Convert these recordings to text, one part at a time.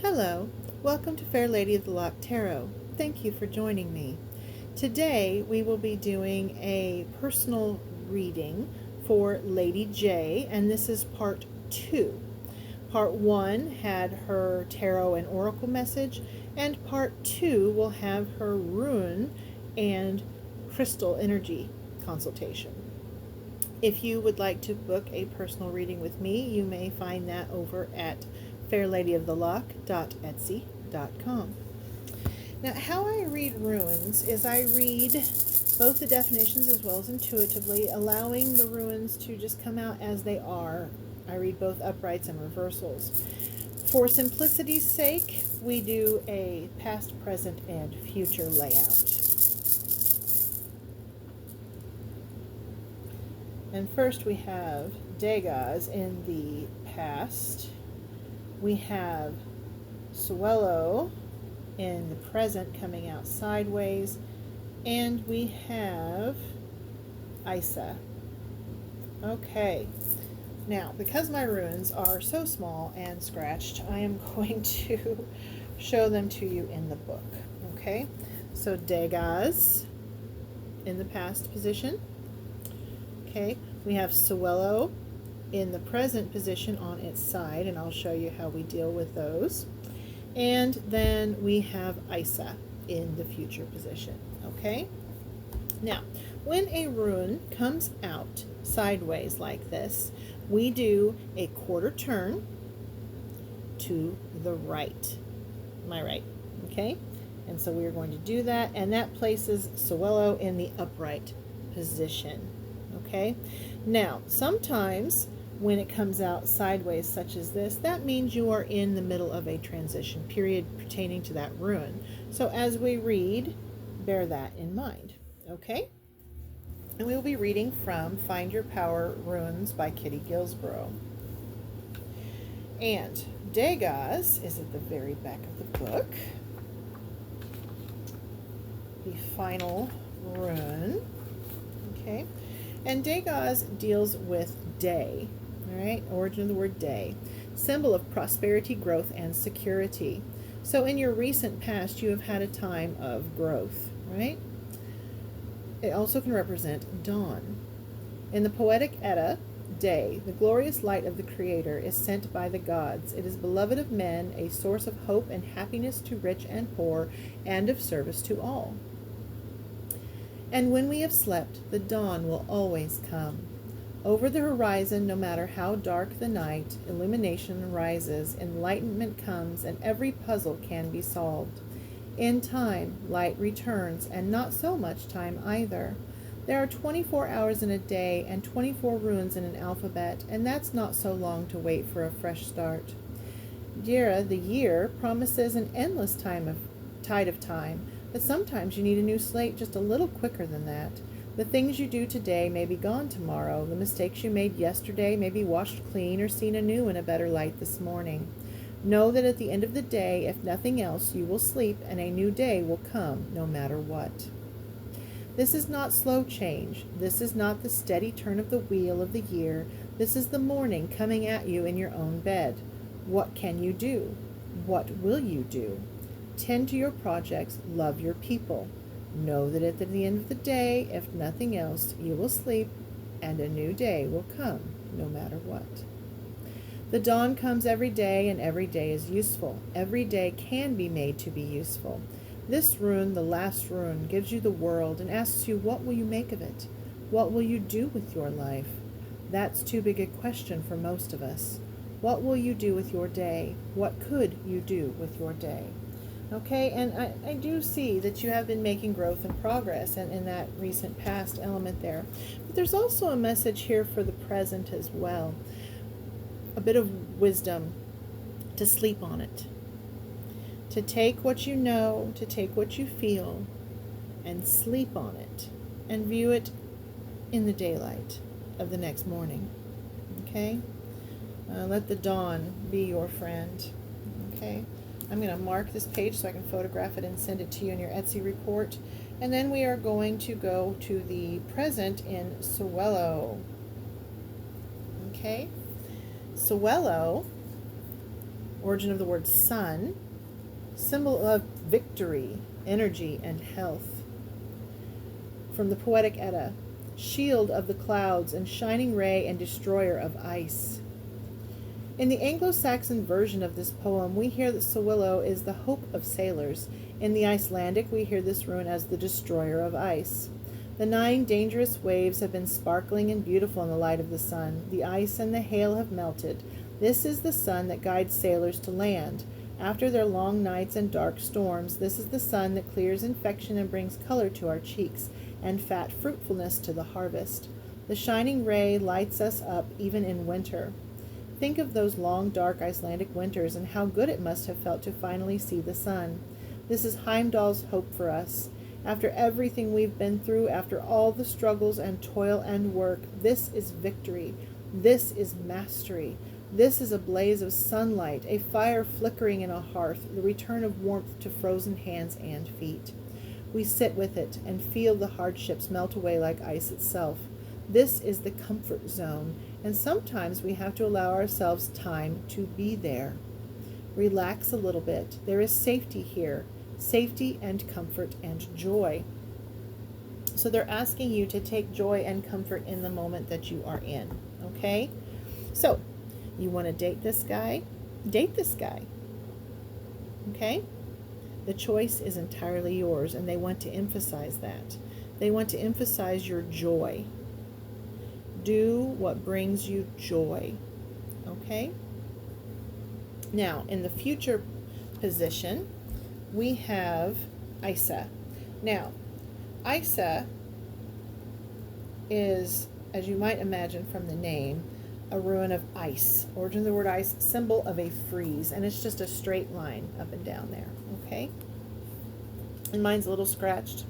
Hello, welcome to Fair Lady of the Loch Tarot. Thank you for joining me. Today we will be doing a personal reading for Lady J, and this is part 2. Part 1 had her tarot and oracle message, and part 2 will have her rune and crystal energy consultation. If you would like to book a personal reading with me, you may find that over at fairladyoftheloch.etsy.com. Now, how I read runes is I read both the definitions as well as intuitively, allowing the runes to just come out as they are. I read both uprights and reversals. For simplicity's sake, we do a past, present, and future layout. And first we have Degas in the past. We have Suelo in the present coming out sideways. And we have Isa. Okay. Now, because my runes are so small and scratched, I am going to show them to you in the book. Okay? So Degas in the past position. Okay, we have Suelo in the present position on its side, and I'll show you how we deal with those. And then we have Isa in the future position. Okay, now when a rune comes out sideways like this, we do a quarter turn to the right. Am I right? Okay, and so we are going to do that, and that places Suelo in the upright position. Okay, now sometimes when it comes out sideways such as this, that means you are in the middle of a transition period pertaining to that rune. So as we read, bear that in mind. Okay, and we will be reading from Find Your Power Runes by Kitty Gilsborough. And Degas is at the very back of the book. The final rune. Okay. And Degas deals with day, all right? Origin of the word day. Symbol of prosperity, growth, and security. So in your recent past, you have had a time of growth, right? It also can represent dawn. In the Poetic Edda, day, the glorious light of the Creator, is sent by the gods. It is beloved of men, a source of hope and happiness to rich and poor, and of service to all. And when we have slept, the dawn will always come. Over the horizon, no matter how dark the night, illumination rises, enlightenment comes, and every puzzle can be solved. In time, light returns, and not so much time either. There are 24 hours in a day and 24 runes in an alphabet, and that's not so long to wait for a fresh start. Dira, the year, promises an endless tide of time, but sometimes you need a new slate just a little quicker than that. The things you do today may be gone tomorrow. The mistakes you made yesterday may be washed clean or seen anew in a better light this morning. Know that at the end of the day, if nothing else, you will sleep and a new day will come no matter what. This is not slow change. This is not the steady turn of the wheel of the year. This is the morning coming at you in your own bed. What can you do? What will you do? Tend to your projects, love your people. Know that at the end of the day, if nothing else, you will sleep and a new day will come, no matter what. The dawn comes every day and every day is useful. Every day can be made to be useful. This rune, the last rune, gives you the world and asks you, what will you make of it? What will you do with your life? That's too big a question for most of us. What will you do with your day? What could you do with your day? Okay, and I do see that you have been making growth and progress and in that recent past element there. But there's also a message here for the present as well. A bit of wisdom to sleep on it. To take what you know, to take what you feel, and sleep on it. And view it in the daylight of the next morning. Okay? Let the dawn be your friend. Okay? I'm going to mark this page so I can photograph it and send it to you in your Etsy report. And then we are going to go to the present in Suelo. Okay? Suelo Origin of the word sun. Symbol of victory, energy, and health. From the Poetic Edda, shield of the clouds and shining ray and destroyer of ice. In the Anglo-Saxon version of this poem, we hear that Sewillow is the hope of sailors. In the Icelandic, we hear this rune as the destroyer of ice. The 9 dangerous waves have been sparkling and beautiful in the light of the sun. The ice and the hail have melted. This is the sun that guides sailors to land. After their long nights and dark storms, this is the sun that clears infection and brings color to our cheeks, and fat fruitfulness to the harvest. The shining ray lights us up even in winter. Think of those long, dark Icelandic winters and how good it must have felt to finally see the sun. This is Heimdall's hope for us. After everything we've been through, after all the struggles and toil and work, this is victory. This is mastery. This is a blaze of sunlight, a fire flickering in a hearth, the return of warmth to frozen hands and feet. We sit with it and feel the hardships melt away like ice itself. This is the comfort zone, and sometimes we have to allow ourselves time to be there. Relax a little bit. There is safety here, safety and comfort and joy. So they're asking you to take joy and comfort in the moment that you are in, okay? So, you want to date this guy? Date this guy, okay? The choice is entirely yours, and they want to emphasize that. They want to emphasize your joy. Do what brings you joy, okay? Now, in the future position, we have Isa. Now, Isa is, as you might imagine from the name, a rune of ice. Origin of the word ice, symbol of a freeze, and it's just a straight line up and down there, okay? And mine's a little scratched,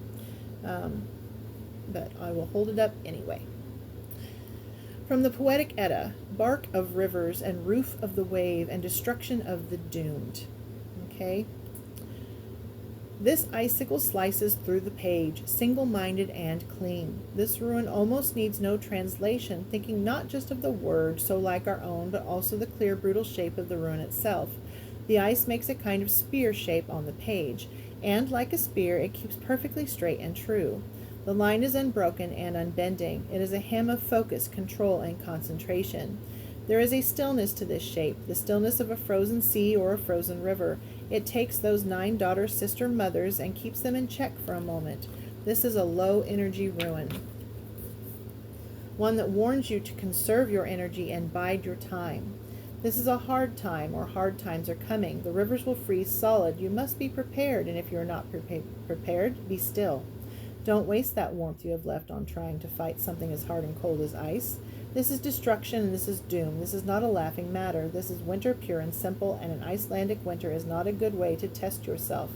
but I will hold it up anyway. From the Poetic Edda, bark of rivers and roof of the wave and destruction of the doomed, okay? This icicle slices through the page, single-minded and clean. This rune almost needs no translation, thinking not just of the word, so like our own, but also the clear, brutal shape of the rune itself. The ice makes a kind of spear shape on the page, and like a spear, it keeps perfectly straight and true. The line is unbroken and unbending. It is a hymn of focus, control, and concentration. There is a stillness to this shape, the stillness of a frozen sea or a frozen river. It takes those 9 daughter sister mothers and keeps them in check for a moment. This is a low energy rune, one that warns you to conserve your energy and bide your time. This is a hard time, or hard times are coming. The rivers will freeze solid. You must be prepared, and if you are not prepared, be still. Don't waste that warmth you have left on trying to fight something as hard and cold as ice. This is destruction, and this is doom. This is not a laughing matter. This is winter pure and simple, and an Icelandic winter is not a good way to test yourself.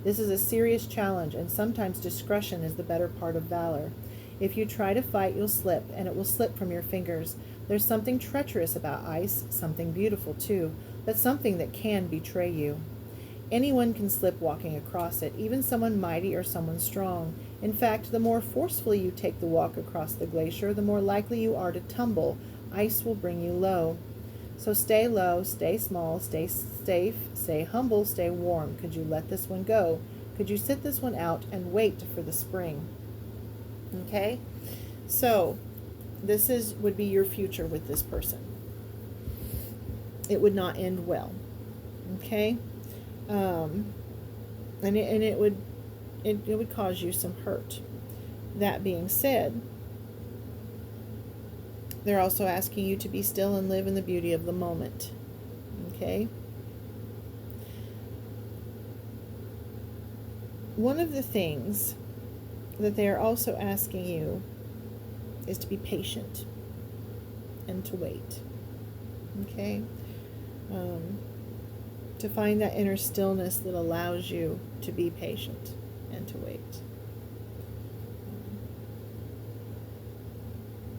This is a serious challenge, and sometimes discretion is the better part of valor. If you try to fight, you'll slip, and it will slip from your fingers. There's something treacherous about ice, something beautiful too, but something that can betray you. Anyone can slip walking across it, even someone mighty or someone strong. In fact, the more forcefully you take the walk across the glacier, the more likely you are to tumble. Ice will bring you low. So stay low, stay small, stay safe, stay humble, stay warm. Could you let this one go? Could you sit this one out and wait for the spring? Okay? So, this would be your future with this person. It would not end well. Okay? And it would cause you some hurt. That being said, they're also asking you to be still and live in the beauty of the moment. Okay? One of the things that they are also asking you is to be patient and to wait. Okay? To find that inner stillness that allows you to be patient and to wait.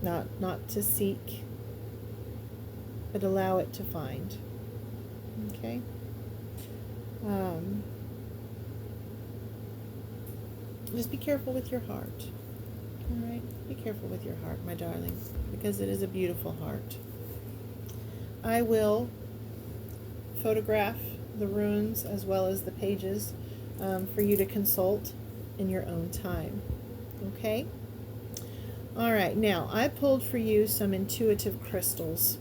Not to seek, but allow it to find. Okay? Just be careful with your heart. All right? Be careful with your heart, my darling, because it is a beautiful heart. I will photograph the runes as well as the pages for you to consult in your own time. Okay? All right, now I pulled for you some intuitive crystals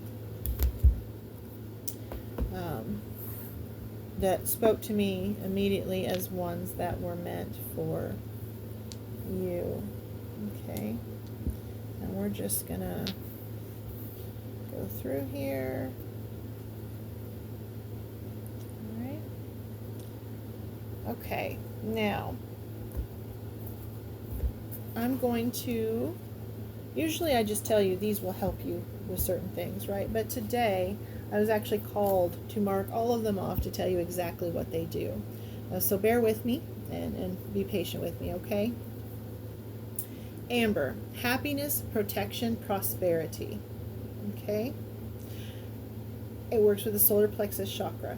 that spoke to me immediately as ones that were meant for you. Okay? And we're just going to go through here. All right. Okay, now I'm going to, usually I just tell you these will help you with certain things, right? But today I was actually called to mark all of them off to tell you exactly what they do. So bear with me and be patient with me, okay? Amber, happiness, protection, prosperity. Okay? It works with the solar plexus chakra.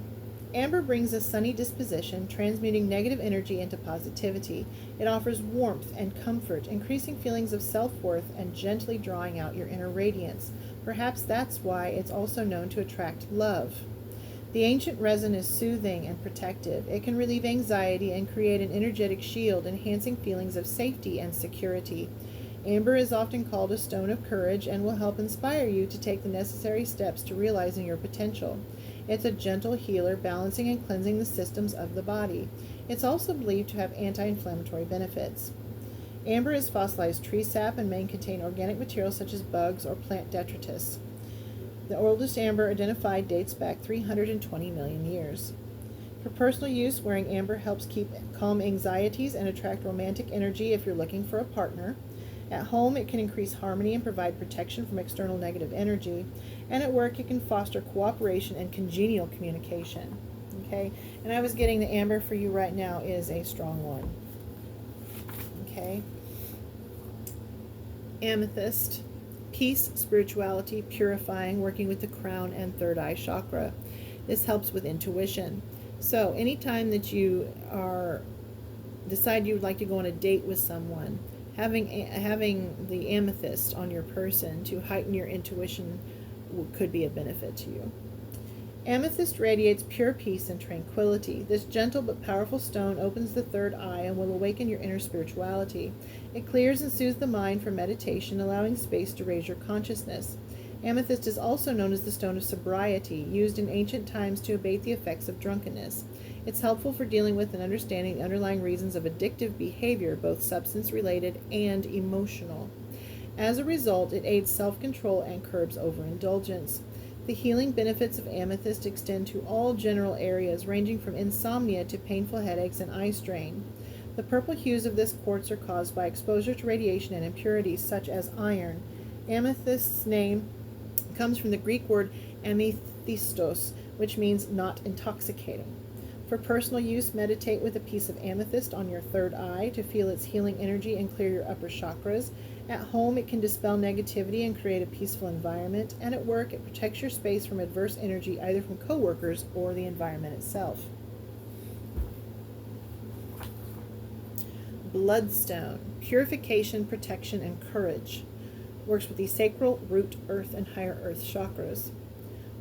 Amber brings a sunny disposition, transmuting negative energy into positivity. It offers warmth and comfort, increasing feelings of self-worth and gently drawing out your inner radiance. Perhaps that's why it's also known to attract love. The ancient resin is soothing and protective. It can relieve anxiety and create an energetic shield, enhancing feelings of safety and security. Amber is often called a stone of courage and will help inspire you to take the necessary steps to realizing your potential. It's a gentle healer, balancing and cleansing the systems of the body. It's also believed to have anti-inflammatory benefits. Amber is fossilized tree sap and may contain organic materials such as bugs or plant detritus. The oldest amber identified dates back 320 million years. For personal use, wearing amber helps calm anxieties and attract romantic energy if you're looking for a partner. At home, it can increase harmony and provide protection from external negative energy. And at work, it can foster cooperation and congenial communication. Okay? And I was getting the amber for you right now is a strong one. Okay? Amethyst, peace, spirituality, purifying, working with the crown and third eye chakra. This helps with intuition. So anytime that you decide you would like to go on a date with someone, having the amethyst on your person to heighten your intuition could be a benefit to you. Amethyst radiates pure peace and tranquility. This gentle but powerful stone opens the third eye and will awaken your inner spirituality. It clears and soothes the mind for meditation, allowing space to raise your consciousness. Amethyst is also known as the stone of sobriety, used in ancient times to abate the effects of drunkenness. It's helpful for dealing with and understanding the underlying reasons of addictive behavior, both substance-related and emotional. As a result, it aids self-control and curbs overindulgence. The healing benefits of amethyst extend to all general areas, ranging from insomnia to painful headaches and eye strain. The purple hues of this quartz are caused by exposure to radiation and impurities such as iron. Amethyst's name comes from the Greek word amethystos, which means not intoxicating. For personal use, meditate with a piece of amethyst on your third eye to feel its healing energy and clear your upper chakras. At home, it can dispel negativity and create a peaceful environment. And at work, it protects your space from adverse energy, either from coworkers or the environment itself. Bloodstone, purification, protection, and courage. Works with the sacral, root, earth, and higher earth chakras.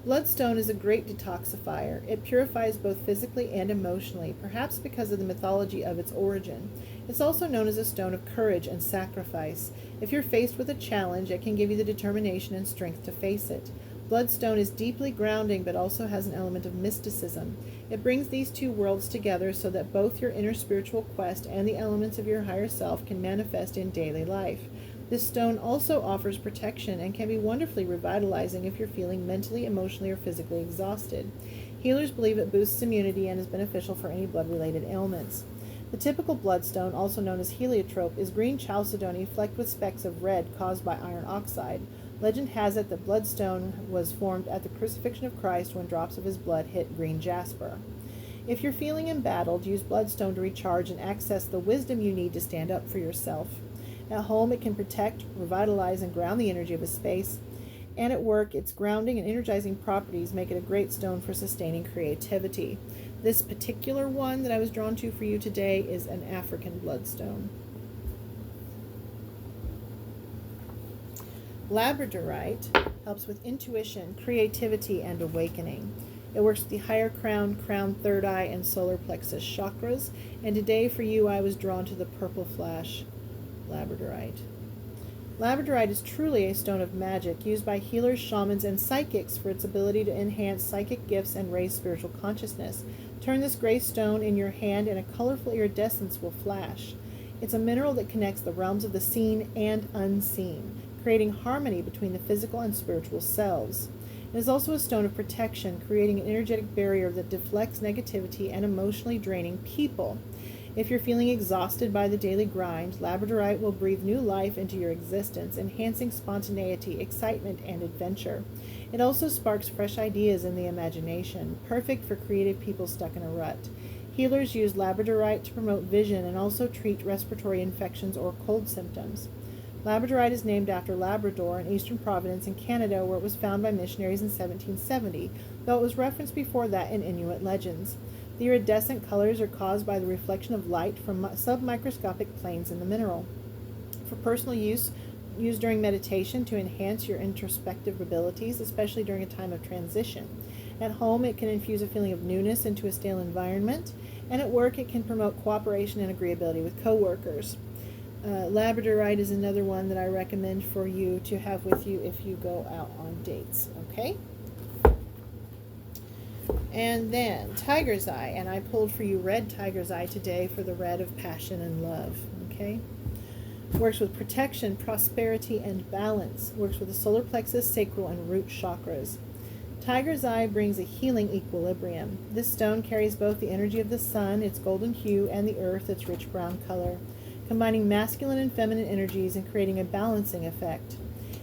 Bloodstone is a great detoxifier. It purifies both physically and emotionally, perhaps because of the mythology of its origin. It's also known as a stone of courage and sacrifice. If you're faced with a challenge, it can give you the determination and strength to face it. Bloodstone is deeply grounding, but also has an element of mysticism. It brings these two worlds together so that both your inner spiritual quest and the elements of your higher self can manifest in daily life. This stone also offers protection and can be wonderfully revitalizing if you're feeling mentally, emotionally, or physically exhausted. Healers believe it boosts immunity and is beneficial for any blood-related ailments. The typical bloodstone, also known as heliotrope, is green chalcedony flecked with specks of red caused by iron oxide. Legend has it that bloodstone was formed at the crucifixion of Christ when drops of his blood hit green jasper. If you're feeling embattled, use bloodstone to recharge and access the wisdom you need to stand up for yourself. At home, it can protect, revitalize, and ground the energy of a space. And at work, its grounding and energizing properties make it a great stone for sustaining creativity. This particular one that I was drawn to for you today is an African bloodstone. Labradorite helps with intuition, creativity, and awakening. It works with the higher crown, crown, third eye, and solar plexus chakras. And today for you, I was drawn to the purple flash labradorite. Labradorite is truly a stone of magic used by healers, shamans, and psychics for its ability to enhance psychic gifts and raise spiritual consciousness. Turn this gray stone in your hand and a colorful iridescence will flash. It's a mineral that connects the realms of the seen and unseen, creating harmony between the physical and spiritual selves. It is also a stone of protection, creating an energetic barrier that deflects negativity and emotionally draining people. If you're feeling exhausted by the daily grind, labradorite will breathe new life into your existence, enhancing spontaneity, excitement, and adventure. It also sparks fresh ideas in the imagination, perfect for creative people stuck in a rut. Healers use labradorite to promote vision and also treat respiratory infections or cold symptoms. Labradorite is named after Labrador in eastern Providence in Canada, where it was found by missionaries in 1770, though it was referenced before that in Inuit legends. The iridescent colors are caused by the reflection of light from submicroscopic planes in the mineral. For personal use, used during meditation to enhance your introspective abilities, especially during a time of transition. At home, it can infuse a feeling of newness into a stale environment, and at work, it can promote cooperation and agreeability with coworkers. Labradorite is another one that I recommend for you to have with you if you go out on dates, okay? And then tiger's eye, and I pulled for you red tiger's eye today for the red of passion and love, okay? Works with protection, prosperity, and balance. Works with the solar plexus, sacral, and root chakras. Tiger's eye brings a healing equilibrium. This stone carries both the energy of the sun, its golden hue, and the earth, its rich brown color, combining masculine and feminine energies and creating a balancing effect.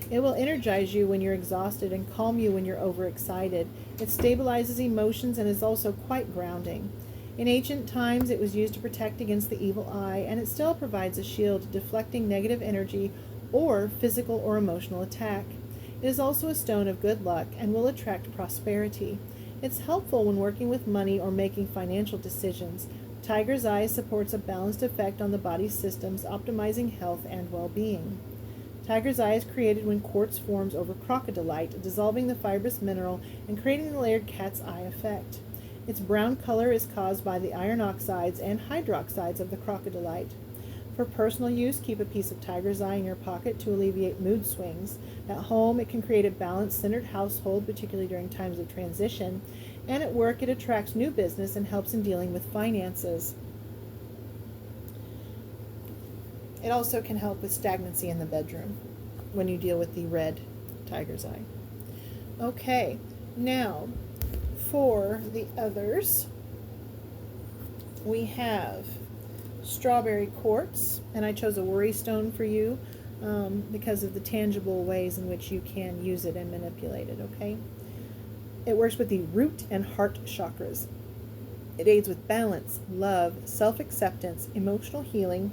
It will energize you when you're exhausted and calm you when you're overexcited. It stabilizes emotions and is also quite grounding. In ancient times, it was used to protect against the evil eye, and it still provides a shield deflecting negative energy or physical or emotional attack. It is also a stone of good luck and will attract prosperity. It's helpful when working with money or making financial decisions. Tiger's eye supports a balanced effect on the body's systems, optimizing health and well-being. Tiger's eye is created when quartz forms over crocodilite, dissolving the fibrous mineral and creating the layered cat's eye effect. Its brown color is caused by the iron oxides and hydroxides of the crocodilite. For personal use, keep a piece of tiger's eye in your pocket to alleviate mood swings. At home, it can create a balanced, centered household, particularly during times of transition. And at work, it attracts new business and helps in dealing with finances. It also can help with stagnancy in the bedroom when you deal with the red tiger's eye. Okay, now for the others, we have strawberry quartz, and I chose a worry stone for you because of the tangible ways in which you can use it and manipulate it, okay? It works with the root and heart chakras. It aids with balance, love, self-acceptance, emotional healing,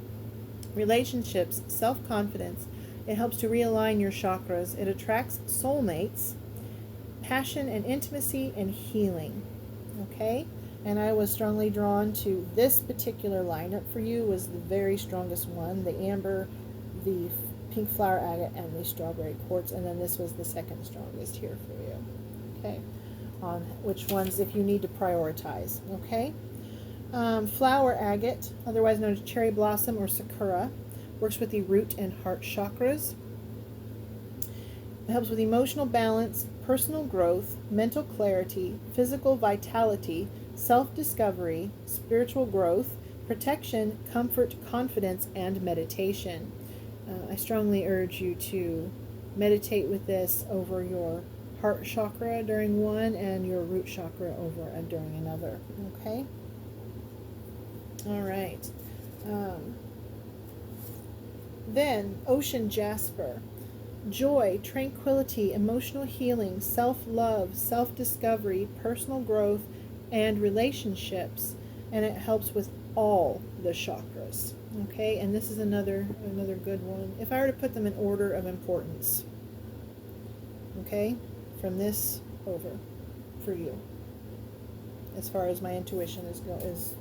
relationships, self-confidence. It helps to realign your chakras. It attracts soulmates, passion and intimacy, and healing. Okay? And I was strongly drawn to this particular lineup for you was the very strongest one, the amber, the pink flower agate, and the strawberry quartz. And then this was the second strongest here for you. Okay? On which ones if you need to prioritize. Okay? Flower agate, otherwise known as cherry blossom or sakura, works with the root and heart chakras. It helps with emotional balance, personal growth, mental clarity, physical vitality, self-discovery, spiritual growth, protection, comfort, confidence, and meditation. I strongly urge you to meditate with this over your heart chakra during one and your root chakra over during another. Okay? All right. Then, ocean jasper. Joy, tranquility, emotional healing, self-love, self-discovery, personal growth, and relationships. And it helps with all the chakras. Okay, and this is another good one. If I were to put them in order of importance. Okay, from this over for you. As far as my intuition is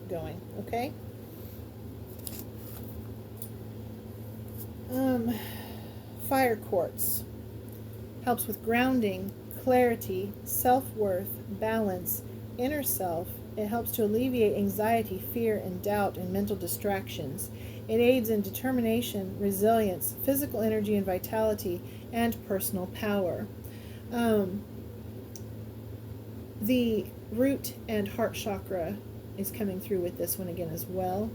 going, okay? Fire quartz helps with grounding, clarity, self-worth, balance, inner self. It helps to alleviate anxiety, fear, and doubt and mental distractions. It aids in determination, resilience, physical energy and vitality, and personal power. The root and heart chakra is coming through with this one again as well.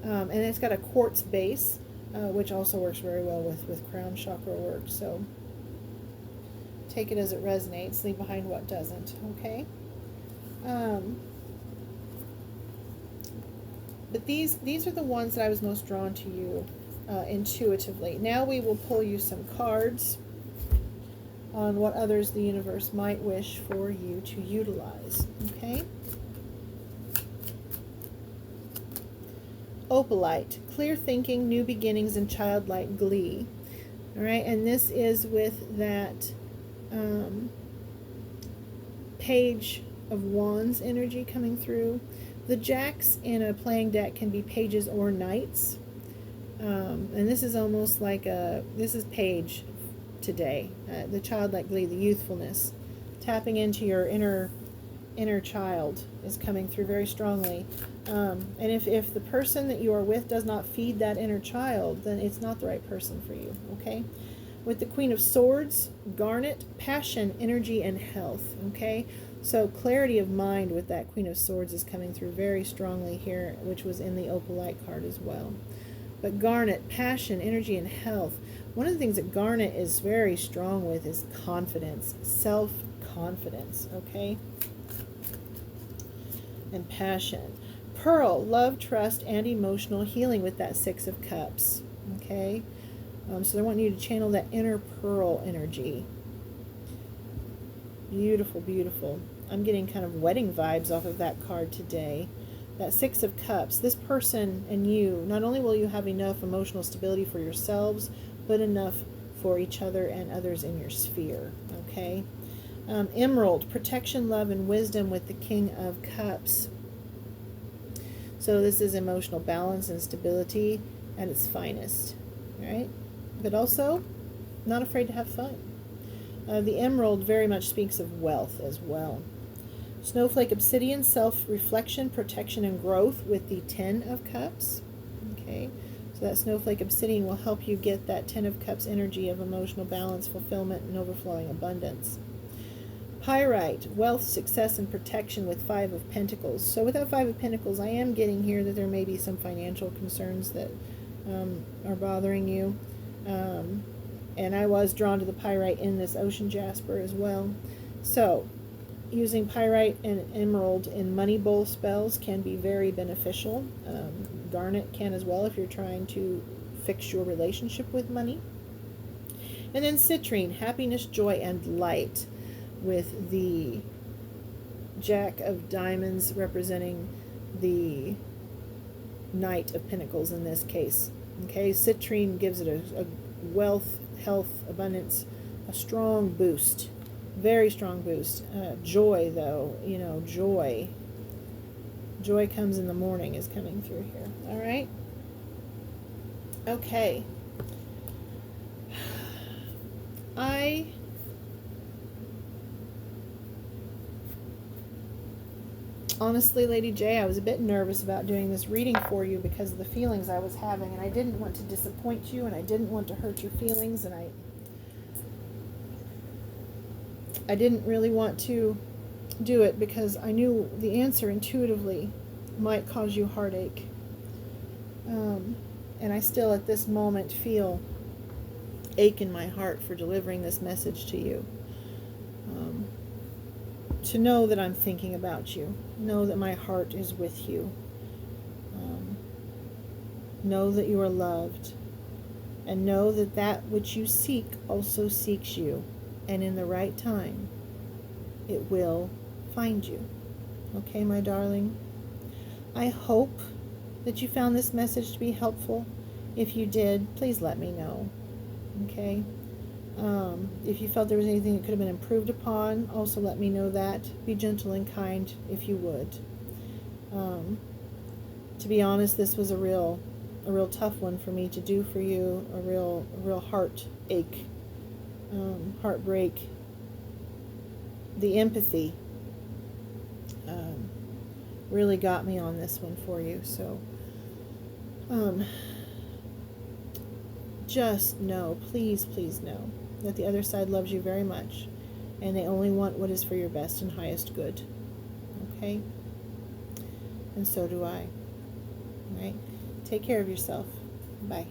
And it's got a quartz base, which also works very well with crown chakra work. So take it as it resonates, leave behind what doesn't, okay? But these are the ones that I was most drawn to you intuitively. Now we will pull you some cards on what others the universe might wish for you to utilize, okay? Opalite, clear thinking, new beginnings, and childlike glee. All right, and this is with that Page of Wands energy coming through. The jacks in a playing deck can be pages or knights. And this is almost like this is page today. The childlike glee, the youthfulness. Tapping into your inner child is coming through very strongly. And if the person that you are with does not feed that inner child, then it's not the right person for you, okay? With the Queen of Swords, garnet, passion, energy, and health, okay? So clarity of mind with that Queen of Swords is coming through very strongly here, which was in the opalite card as well. But garnet, passion, energy, and health. One of the things that garnet is very strong with is confidence, self-confidence, okay? And passion. Pearl, love, trust, and emotional healing with that Six of Cups, okay? So I want you to channel that inner pearl energy. Beautiful, beautiful. I'm getting kind of wedding vibes off of that card today. That Six of Cups, this person and you, not only will you have enough emotional stability for yourselves, but enough for each other and others in your sphere, okay? Emerald, protection, love, and wisdom with the King of Cups. So this is emotional balance and stability at its finest, right? But also not afraid to have fun. The emerald very much speaks of wealth as well. Snowflake, obsidian, self-reflection, protection, and growth with the Ten of Cups. Okay, so that snowflake obsidian will help you get that Ten of Cups energy of emotional balance, fulfillment, and overflowing abundance. Pyrite, wealth, success, and protection with Five of Pentacles. So with that Five of Pentacles, I am getting here that there may be some financial concerns that are bothering you. And I was drawn to the pyrite in this ocean jasper as well. So using pyrite and emerald in money bowl spells can be very beneficial. Garnet can as well if you're trying to fix your relationship with money. And then citrine, happiness, joy, and light with the Jack of Diamonds representing the Knight of Pentacles in this case. Okay, citrine gives it a wealth, health, abundance, a strong boost, very strong boost. Joy, though, you know, joy comes in the morning is coming through here. All right, okay. Honestly, Lady J, I was a bit nervous about doing this reading for you because of the feelings I was having, and I didn't want to disappoint you, and I didn't want to hurt your feelings, and I didn't really want to do it because I knew the answer intuitively might cause you heartache. And I still at this moment feel ache in my heart for delivering this message to you. To know that I'm thinking about you. Know that my heart is with you. Know that you are loved. And know that that which you seek also seeks you. And in the right time, it will find you. Okay, my darling? I hope that you found this message to be helpful. If you did, please let me know. Okay? If you felt there was anything that could have been improved upon, also let me know that. Be gentle and kind if you would. To be honest, this was a real tough one for me to do for you. A real heartache, heartbreak, the empathy really got me on this one for you. So just know, please, please know that the other side loves you very much, and they only want what is for your best and highest good. Okay? And so do I. All right? Take care of yourself. Bye.